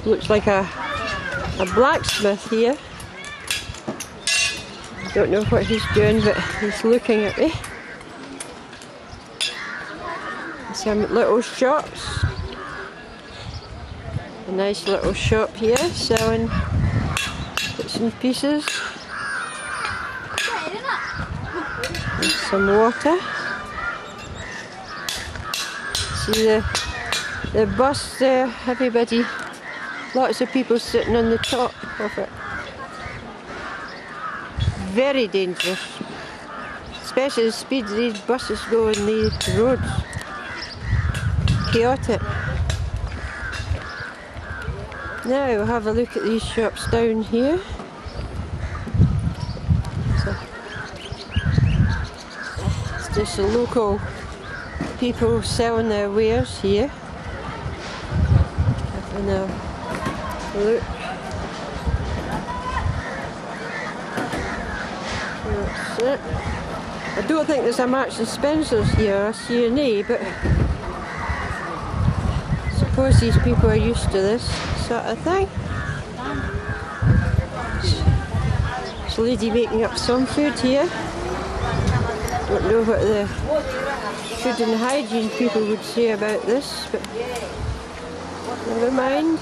Looks like a blacksmith here. Don't know what he's doing, but he's looking at me. Some little shops. A nice little shop here selling bits and pieces. And some water. See the bus there, everybody, lots of people sitting on the top of it. Very dangerous, especially the speed these buses go on these roads. Chaotic. Now we'll have a look at these shops down here. So, it's just the local people selling their wares here. Having a look. That's it. I don't think there's a Marks and Spencer's here, a C&A, but I suppose these people are used to this sort of thing. There's a lady making up some food here. Don't know what the food and hygiene people would say about this, but never mind.